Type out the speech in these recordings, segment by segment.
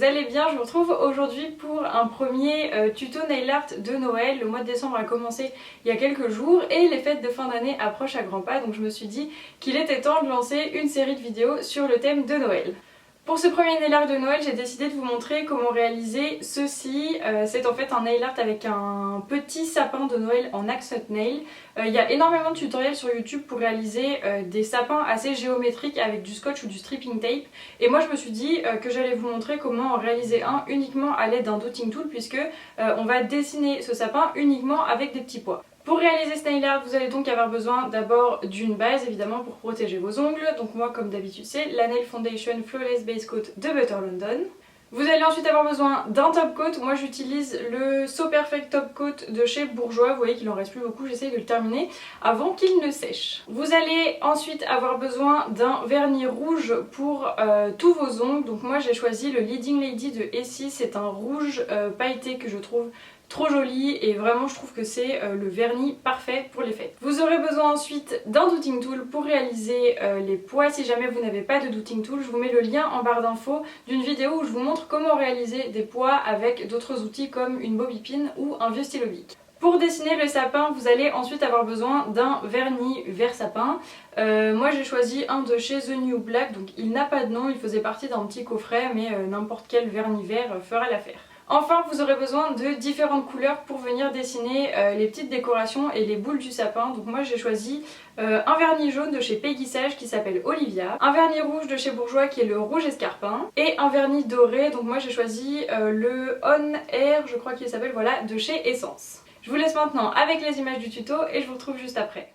allez bien. Je vous retrouve aujourd'hui pour un premier tuto nail art de Noël. Le mois de décembre a commencé il y a quelques jours et les fêtes de fin d'année approchent à grands pas, donc je me suis dit qu'il était temps de lancer une série de vidéos sur le thème de Noël. Pour ce premier nail art de Noël, j'ai décidé de vous montrer comment réaliser ceci. C'est en fait un nail art avec un petit sapin de Noël en accent nail. Il y a énormément de tutoriels sur YouTube pour réaliser des sapins assez géométriques avec du scotch ou du stripping tape. Et moi je me suis dit que j'allais vous montrer comment en réaliser un uniquement à l'aide d'un dotting tool, puisque on va dessiner ce sapin uniquement avec des petits pois. Pour réaliser ce nail art, vous allez donc avoir besoin d'abord d'une base évidemment pour protéger vos ongles. Donc moi comme d'habitude c'est la Nail Foundation Flawless Base Coat de Butter London. Vous allez ensuite avoir besoin d'un top coat. Moi j'utilise le So Perfect Top Coat de chez Bourjois. Vous voyez qu'il en reste plus beaucoup, j'essaye de le terminer avant qu'il ne sèche. Vous allez ensuite avoir besoin d'un vernis rouge pour tous vos ongles. Donc moi j'ai choisi le Leading Lady de Essie. C'est un rouge pailleté que je trouve trop joli et vraiment je trouve que c'est le vernis parfait pour les fêtes. Vous aurez besoin ensuite d'un dotting tool pour réaliser les pois. Si jamais vous n'avez pas de dotting tool, je vous mets le lien en barre d'infos d'une vidéo où je vous montre comment réaliser des pois avec d'autres outils comme une bobby pin ou un vieux stylo bic. Pour dessiner le sapin, vous allez ensuite avoir besoin d'un vernis vert sapin. Moi j'ai choisi un de chez The New Black, donc il n'a pas de nom, il faisait partie d'un petit coffret, mais n'importe quel vernis vert fera l'affaire. Enfin, vous aurez besoin de différentes couleurs pour venir dessiner les petites décorations et les boules du sapin. Donc moi j'ai choisi un vernis jaune de chez Peggy Sage qui s'appelle Olivia, un vernis rouge de chez Bourjois qui est le rouge escarpin, et un vernis doré, donc moi j'ai choisi le On Air, je crois qu'il s'appelle, voilà, de chez Essence. Je vous laisse maintenant avec les images du tuto et je vous retrouve juste après.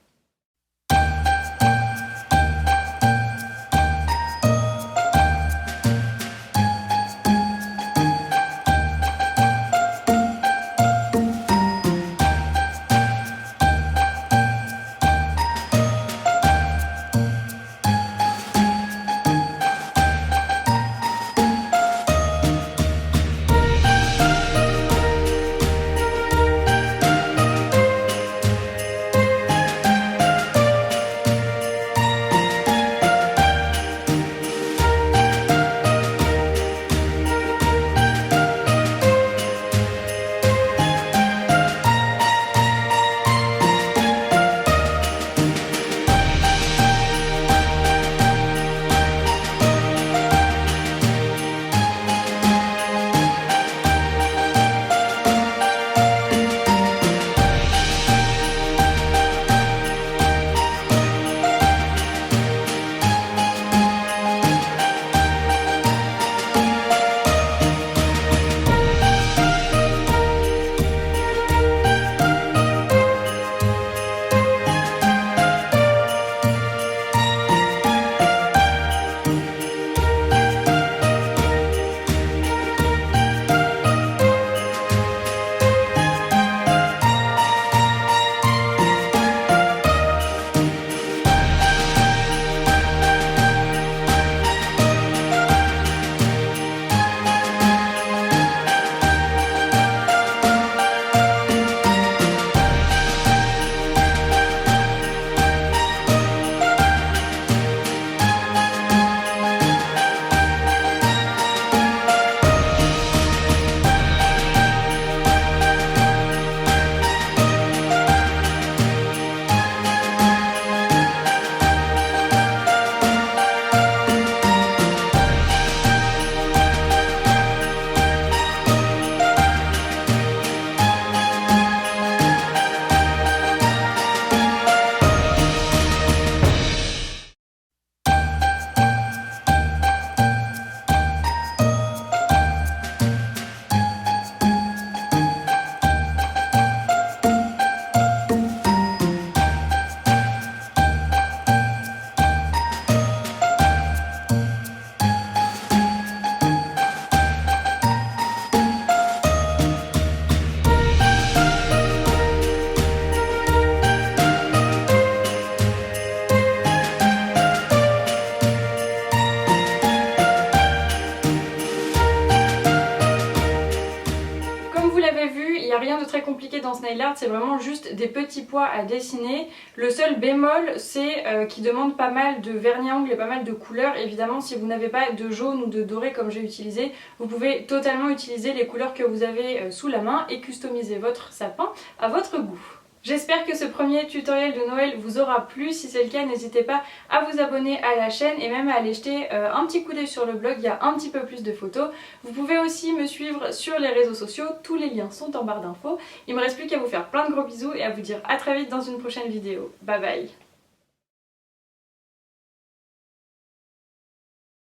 rien de très compliqué dans ce nail art, c'est vraiment juste des petits pois à dessiner. Le seul bémol c'est qu'il demande pas mal de vernis à ongles et pas mal de couleurs. Évidemment si vous n'avez pas de jaune ou de doré comme j'ai utilisé, vous pouvez totalement utiliser les couleurs que vous avez sous la main et customiser votre sapin à votre goût. J'espère que ce premier tutoriel de Noël vous aura plu. Si c'est le cas, n'hésitez pas à vous abonner à la chaîne et même à aller jeter un petit coup d'œil sur le blog, il y a un petit peu plus de photos. Vous pouvez aussi me suivre sur les réseaux sociaux, tous les liens sont en barre d'infos. Il me reste plus qu'à vous faire plein de gros bisous et à vous dire à très vite dans une prochaine vidéo. Bye bye!